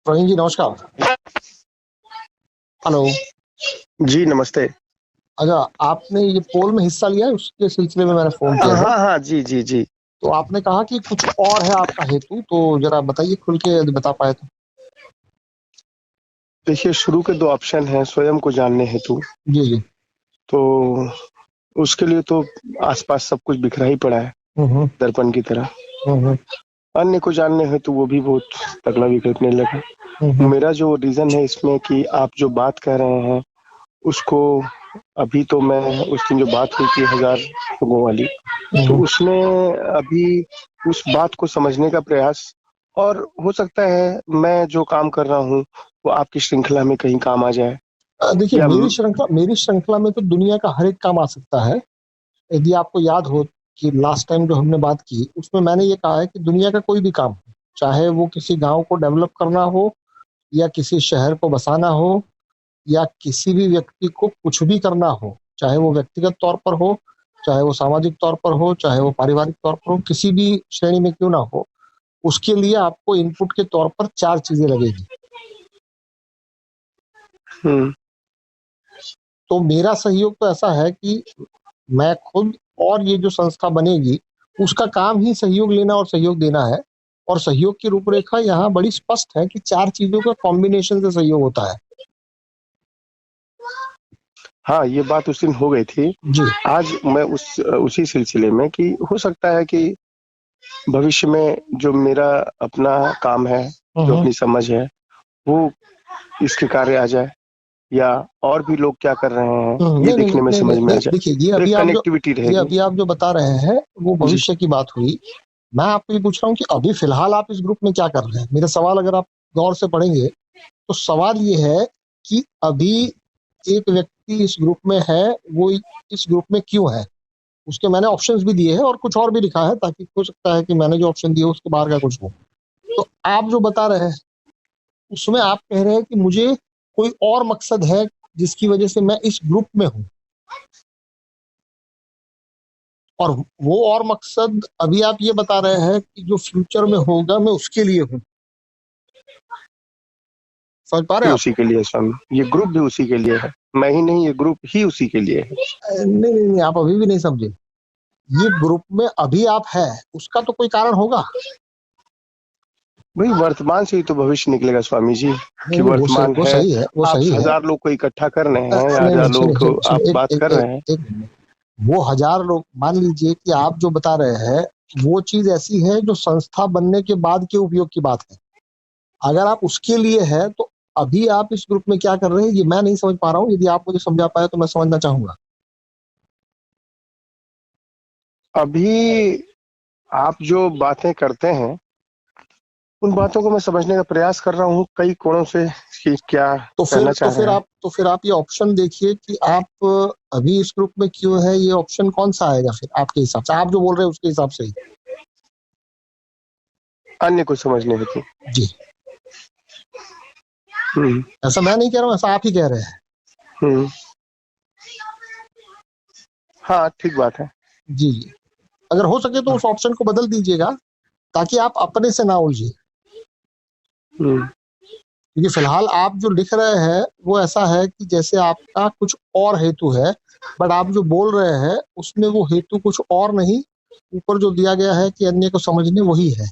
प्रवीण जी नमस्कार। हेलो। जी, नमस्ते। अच्छा, आपने ये पोल में हिस्सा लिया है, उसके सिलसिले में मैंने फ़ोन किया था। हाँ, हाँ। जी, जी, जी। तो आपने कहा कि कुछ और है आपका हेतु, तो ज़रा बताइए खुल के यदि बता पाएँ तो? देखिए, शुरू के 2 ऑप्शन हैं स्वयं को जानने हेतु। जी, जी। तो उसके लिए तो आस-पास सब कुछ बिखरा ही पड़ा है, हुँ, हुँ। दर्पण की तरह। हुँ, हुँ। अन्य को जानने हेतु वो भी बहुत तगड़ा बिखरने लगा। हुँ, हुँ। मेरा जो रीज़न है इसमें कि आप जो बात कह रहे हैं, उसको अभी तो मैं उस दिन जो बात हुई थी 1000 लोगों वाली, हुँ, तो हुँ। उसमें अभी उस बात को समझने का प्रयास और हो सकता है मैं जो काम कर रहा हूँ, वो आपकी श्रृंखला में कहीं काम आ जाए देखिए या मेरी श्रृंखला में तो दुनिया का हर एक काम आ सकता है। यदि आपको याद हो कि लास्ट टाइम जो हमने बात की, उसमें मैंने ये कहा है कि दुनिया का कोई भी काम, चाहे वो किसी गाँव को डेवलप करना हो या किसी शहर को बसाना हो या किसी भी व्यक्ति को कुछ भी करना हो, चाहे वो व्यक्तिगत तौर पर हो, चाहे वो सामाजिक तौर पर हो, चाहे वो पारिवारिक तौर पर हो, किसी भी श्रेणी में क्यों ना हो, उसके लिए आपको इनपुट के तौर पर 4 चीज़ें लगेगी। हुँ, तो मेरा सहयोग तो ऐसा है कि मैं खुद और ये जो संस्था बनेगी, उसका काम ही सहयोग लेना और सहयोग देना है, और सहयोग की रूपरेखा यहाँ बड़ी स्पष्ट है कि 4 चीज़ों का कॉम्बिनेशन से सहयोग होता है। हाँ, ये बात उस दिन हो गई थी। जी। आज मैं उसी सिलसिले में कि हो सकता है कि भविष्य में जो मेरा अपना काम है, हुँ, जो हुँ। अपनी समझ है, वो इसके कार्य आ जाए या और भी लोग क्या कर रहे हैं, हुँ, ये नहीं, नहीं, देखने में नहीं, समझ नहीं, में आ नहीं, जाए। देखिए तो एक कनेक्टिविटी ये रहेगी। अभी आप जो बता रहे हैं, वो जी। भविष्य की बात हुई। मैं आपको ये पूछ रहा हूँ कि अभी फ़िलहाल आप इस ग्रुप में क्या कर रहे हैं? मेरा सवाल अगर आप गौर से पढ़ेंगे, तो सवाल ये है कि अभी एक व्यक्ति इस ग्रुप में है, वो इस ग्रुप में क्यों है? उसके मैंने ऑप्शंस भी दिए हैं और कुछ और भी लिखा है, ताकि हो सकता है कि मैंने जो ऑप्शन दिए उसके बाहर का कुछ हो। तो आप जो बता रहे हैं, उसमें आप कह रहे हैं कि मुझे कोई और मकसद है, जिसकी वजह से मैं इस ग्रुप में हूँ। और वो और मकसद अभी आप ये बता रहे हैं कि जो फ्यूचर में होगा मैं उसके लिए हूँ। समझ पा रहे भी हैं आप? उसी के लिए स्वामी, ये ग्रुप भी उसी के लिए है। मैं ही नहीं, ये ग्रुप ही उसी के लिए है। नहीं, नहीं, नहीं, आप अभी भी नहीं समझे। ये ग्रुप में अभी आप हैं, उसका तो कोई कारण होगा। भाई वर्तमान से ही तो भविष्य निकलेगा स्वामी जी, नहीं, कि नहीं, वर्तमान वो है। सही है, वो आप सही है। 1000 लोग को इकट्ठा कर रहे हैं या नहीं, 1000 नहीं, लोगों सुनिए, को सुनिए, आप सुनिए, बात कर रहे हैं। एक मिनट। वो 1000 लोग मान लीजिए कि आप जो बता रहे हैं, वो चीज़ ऐसी है जो संस्था बनने के बाद के उपयोग की बात है। अगर आप उसके लिए है, तो अभी आप इस ग्रुप में क्या कर रहे हैं, ये मैं नहीं समझ पा रहा हूँ। यदि आप मुझे समझा पाएँ तो मैं समझना चाहूँगा। अभी आप जो बातें करते हैं, उन बातों को मैं समझने का प्रयास कर रहा हूँ कई कोणों से कि क्या कहना चाह रहे हैं। तो फिर आप ये ऑप्शन देखिए कि आप अभी इस ग्रुप में क्यों है, ये ऑप्शन कौन-सा आएगा फिर आपके हिसाब से? आप जो बोल रहे हैं उसके हिसाब से ही। अन्य को समझने हेतु। जी। हुँ, ऐसा मैं नहीं कह रहा हूँ, ऐसा आप ही कह रहे हैं। हुँ। हाँ, ठीक बात है। जी, जी। अगर हो सके तो हाँ, उस ऑप्शन को बदल दीजिएगा, ताकि आप अपने से ना उलझिए। हुँ। क्योंकि फिलहाल आप जो लिख रहे हैं, वो ऐसा है कि जैसे आपका कुछ और हेतु है, बट आप जो बोल रहे हैं, उसमें वो हेतु कुछ और नहीं, ऊपर जो दिया गया है कि अन्य को समझने, वही है।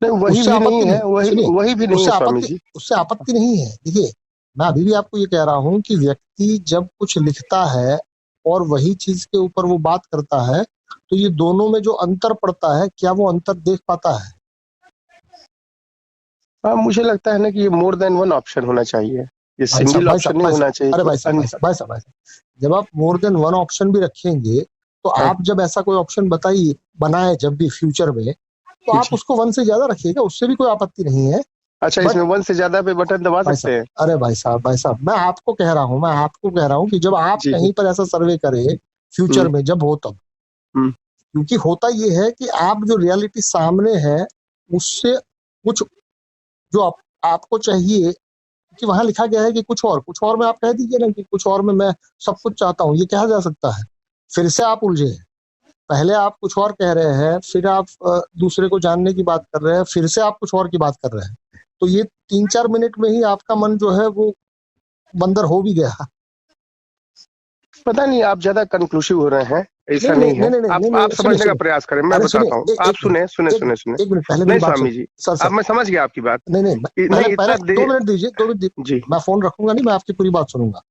नहीं, वही उससे भी नहीं आपत्ति नहीं, है, वही सुनिए, वही भी नहीं है स्वामी जी। उससे आपत्ति नहीं है। देखिए, मैं अभी भी आपको ये कह रहा हूँ कि व्यक्ति जब कुछ लिखता है और वही चीज़ के ऊपर वो बात करता है, तो ये दोनों में जो अंतर पड़ता है, क्या वो अंतर देख पाता है? हाँ, मुझे लगता है ना कि ये मोर देन वन ऑप्शन होना चाहिए। ये सिंगल ऑप्शन नहीं भाई होना साहब, चाहिए अरे कि भाई साहब, जब आप मोर देन वन ऑप्शन भी रखेंगे, तो हाँ, आप जब ऐसा कोई ऑप्शन बताइए बनाए जब भी फ्यूचर में, तो आप जी। उसको 1 से ज़्यादा रखिएगा, उससे भी कोई आपत्ति नहीं है। अच्छा, बट इसमें 1 से ज़्यादा पे बटन दबा भाई सकते साहब, हैं? अरे भाई साहब, मैं आपको कह रहा हूँ कि जब आप जी, जी। कहीं पर ऐसा सर्वे करें, फ्यूचर हुँ, में जब हो तब। हुँ। क्योंकि होता ये है कि आप जो रियलिटी सामने है, उससे कुछ जो आपको चाहिए, कि वहाँ लिखा गया है कि कुछ और में आप कह दीजिए ना कि कुछ और में मैं सब कुछ चाहता हूँ, ये कहा जा सकता है? फिर से आप उलझे हैं। पहले आप कुछ और कह रहे हैं, फिर आप दूसरे को जानने की बात कर रहे हैं, फिर से आप कुछ और की बात कर रहे हैं। तो ये 3-4 मिनट में ही आपका मन जो है वो बंदर हो भी गया। पता नहीं, आप ज्यादा कंक्लूसिव हो रहे हैं, ऐसा नहीं नहीं नहीं नहीं है। नहीं नहीं नहीं आप नहीं, सुनिए समझने का सुनिए। प्रयास करें, मैं अरे सुनिए, बताता हूँ। एक आप एक मिनट, सुने सुने एक सुने सुने। एक मिनट पहले नहीं मेरी बात स्वामी सुनिए। जी, सर सर, अब मैं समझ गया आपकी बात। नहीं नहीं, पहले नहीं, पहले इतना 2 दे। मिनट दीजिए, 2 मिनट जी मैं फोन रखूंगा नहीं, मैं आपकी पूरी बात सुनूंगा।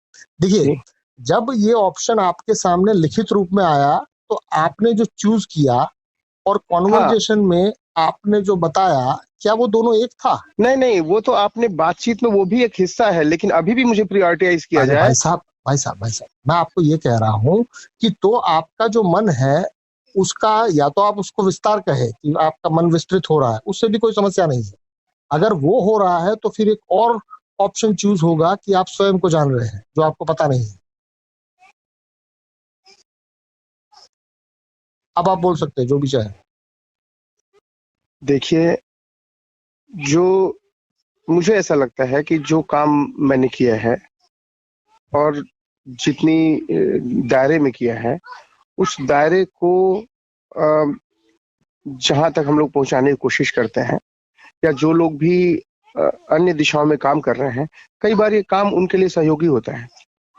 देखिए, जी। जब ये ऑप्शन आपके सामने लिखित रूप में आया, तो आपने जो चूज किया और हाँ, कॉन्वर्जेशन में आपने जो बताया, क्या वो दोनों एक था? नहीं नहीं, वो तो आपने बातचीत में वो भी एक हिस्सा है, लेकिन अभी भी मुझे प्रायोरिटाइज किया अरे जाए। भाई साहब, भाई साहब, भाई साहब, मैं आपको ये कह रहा हूं कि तो आपका जो मन है, उसका या तो आप उसको विस्तार कहे कि आपका मन विस्तृत हो रहा है, उससे भी कोई समस्या नहीं है। अगर वो हो रहा है तो फिर एक और ऑप्शन चूज होगा कि आप स्वयं को जान रहे हैं जो आपको पता नहीं है। अब आप बोल सकते हैं जो भी चाहे। देखिए, जो मुझे ऐसा लगता है कि जो काम मैंने किया है और जितनी दायरे में किया है, उस दायरे को जहां तक हम लोग पहुंचाने की कोशिश करते हैं, या जो लोग भी अन्य दिशाओं में काम कर रहे हैं, कई बार ये काम उनके लिए सहयोगी होता है।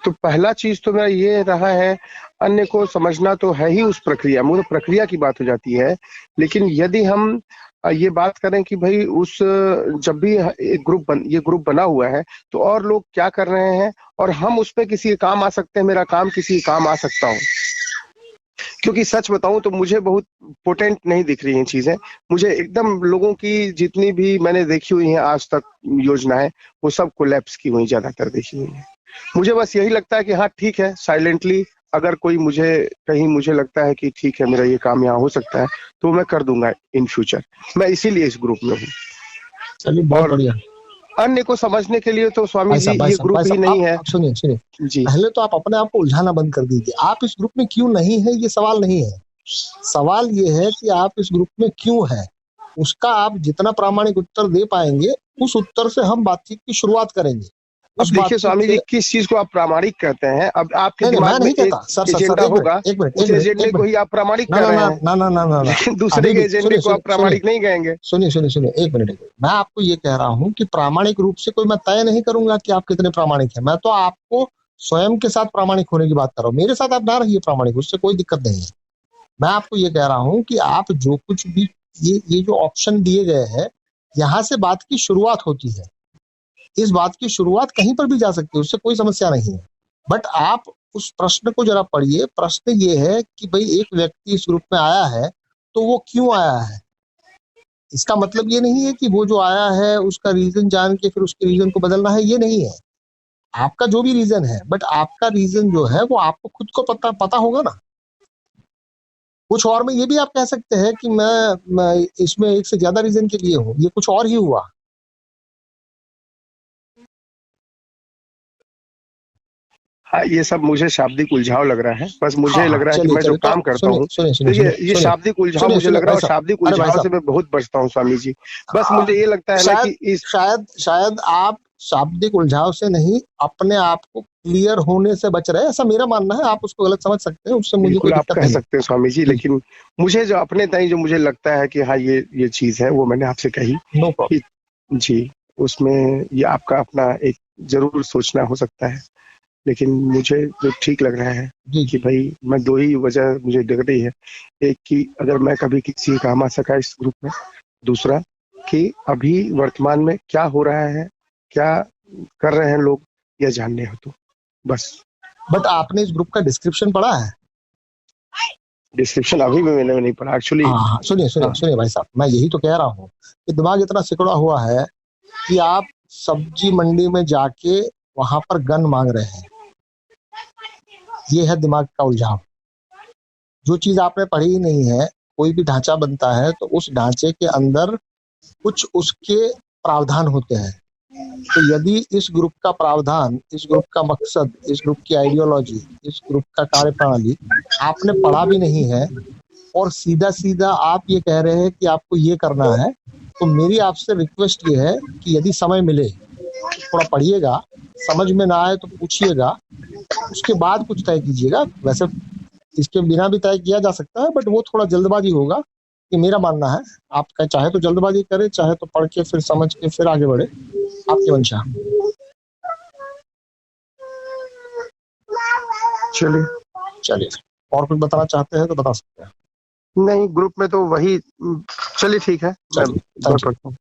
तो पहला चीज तो मेरा ये रहा है, अन्य को समझना तो है ही उस प्रक्रिया में, वो तो प्रक्रिया की बात हो जाती है। लेकिन यदि हम ये बात करें कि भाई जब भी ये ग्रुप बना हुआ है, तो और लोग क्या कर रहे हैं और हम उसमें किसी के काम आ सकते हैं, मेरा काम किसी के काम आ सकता हूँ। क्योंकि सच बताऊं तो मुझे बहुत पोटेंट नहीं दिख रही हैं चीजें। मुझे एकदम लोगों की जितनी भी मैंने देखी हुई हैं आज तक योजनाएं, वो सब कोलैप्स की हुई ज्यादातर देखी हुई है। मुझे बस यही लगता है कि हाँ ठीक है, साइलेंटली अगर कोई मुझे लगता है कि ठीक है मेरा ये काम यहाँ हो सकता है, तो मैं कर दूंगा इन फ्यूचर। मैं इसीलिए इस ग्रुप में हूँ। चलिए, बहुत और बढ़िया। अन्य को समझने के लिए तो स्वामी भाई जी साहब, भाई ये साहब, भाई ग्रुप ही साहब, नहीं है। आप सुनिए सुनिए। जी। पहले तो आप अपने आप को उलझाना बंद कर दीजिए। आप इस ग्रुप में क्यों नहीं है, ये सवाल नहीं है। सवाल ये है कि आप इस ग्रुप में क्यों है। उसका आप जितना प्रामाणिक उत्तर दे पाएंगे, उस उत्तर से हम बातचीत की शुरुआत करेंगे। अब उस देखिए बातचीत स्वामी से जी, किस चीज को आप प्रामाणिक कहते हैं? अब आपके नहीं नहीं, मैं दिमाग में नहीं एक कहता। सर सर सर, एजेंडा एक मिनट, होगा, एक मिनट, उस एक मिनट, एजेंडे एक को मिनट। ही आप प्रामाणिक ना कह ना रहे ना हैं, ना ना ना ना ना। लेकिन दूसरे अभी के भी एजेंडे सुनिए को सुनिए आप सुनिए प्रामाणिक नहीं कहेंगे। सुनिए सुनिए सुनिए, एक मिनट, एक मिनट। मैं आपको ये कह रहा हूँ कि प्रामाणिक रूप से कोई मैं तय नहीं करूंगा कि आप कितने प्रामाणिक हैं। मैं तो आपको स्वयं के साथ प्रामाणिक होने की बात कर रहा हूँ। मेरे साथ आप ना रहिए प्रामाणिक, उससे कोई दिक्कत नहीं है। मैं आपको ये कह रहा हूँ कि आप जो कुछ भी ये जो ऑप्शन दिए गए हैं, यहाँ से बात की शुरुआत होती है। इस बात की शुरुआत कहीं पर भी जा सकती है, उससे कोई समस्या नहीं है। बट आप उस प्रश्न को जरा पढ़िए। प्रश्न ये है कि भाई एक व्यक्ति इस ग्रुप में आया है, तो वो क्यों आया है। इसका मतलब ये नहीं है कि वो जो आया है उसका रीजन जान के फिर उसके रीजन को बदलना है, ये नहीं है। आपका जो भी रीजन है, बट आपका रीजन जो है वो आपको खुद को पता पता होगा ना। कुछ और में ये भी आप कह सकते हैं कि मैं इसमें एक से ज्यादा रीजन के लिए हूँ, ये कुछ और ही हुआ। हाँ, ये सब मुझे शाब्दिक उलझाव लग रहा है। बस हाँ मुझे लग हाँ, रहा है कि चलिए मैं जो चलिए, तो काम करता सुनिए हूँ, सुनिए सुनिए देखिए सुनिए ये सुनिए शाब्दिक उलझाव सुनिए मुझे सुनिए लग रहा है, भाई और साहब। शाब्दिक अरे भाई उलझाव से साहब, मैं बहुत बचता हूँ स्वामी जी। बस मुझे ये लगता है ना शायद कि इस शायद शायद आप शाब्दिक उलझाव से नहीं, अपने आप को क्लियर होने से बच रहे हैं, ऐसा मेरा मानना है। आप उसको गलत समझ सकते हैं, उससे मुझे कोई बिल्कुल आप दिक्कत कह नहीं है। सकते हैं स्वामी जी, जी, लेकिन मुझे जो अपने ताई जो मुझे लगता है कि हाँ ये चीज है, वो मैंने आपसे कही नो प्रॉब्लम। कि जी, उसमें ये आपका अपना एक जरूर सोचना हो सकता है। लेकिन मुझे जो ठीक लग रहा है जी कि जी। भाई मैं दो ही वजह मुझे दिख रही है। एक कि अगर मैं कभी किसी के काम आ सका इस ग्रुप में, दूसरा कि अभी वर्तमान में क्या हो रहा है, क्या कर रहे हैं लोग, यह जानने हो तो बस। बट आपने इस ग्रुप का डिस्क्रिप्शन पढ़ा है? डिस्क्रिप्शन अभी भी मैंने नहीं पढ़ा एक्चुअली। हाँ हाँ, सुनिए सुनिए हाँ, सुनिए भाई साहब, मैं यही तो कह रहा हूँ कि दिमाग इतना सिकुड़ा हुआ है कि आप सब्जी मंडी में जाके वहां पर गन मांग रहे हैं। ये है दिमाग का उलझाव। जो चीज आपने पढ़ी ही नहीं है, कोई भी ढांचा बनता है तो उस ढांचे के अंदर कुछ उसके प्रावधान होते हैं। तो यदि इस ग्रुप का प्रावधान, इस ग्रुप का मकसद, इस ग्रुप की आइडियोलॉजी, इस ग्रुप का कार्यप्रणाली आपने पढ़ा भी नहीं है, और सीधा सीधा आप ये कह रहे हैं कि आपको ये करना है, तो मेरी आपसे रिक्वेस्ट ये है कि यदि समय मिले थोड़ा पढ़िएगा, समझ में ना आए तो पूछिएगा, उसके बाद कुछ तय कीजिएगा। वैसे इसके बिना भी तय किया जा सकता है, बट वो थोड़ा जल्दबाजी होगा। ये मेरा मानना है। आपका चाहे तो जल्दबाजी करें, चाहे तो पढ़ के फिर समझ के फिर आगे बढ़े, आपकी मंशा। चलिए। चलिए, और कुछ बताना चाहते हैं तो बता सकते हैं। नहीं, ग्रुप में तो वही। चलिए ठीक है, मैं चलिए, थैंक यू। पढ़ता हूँ।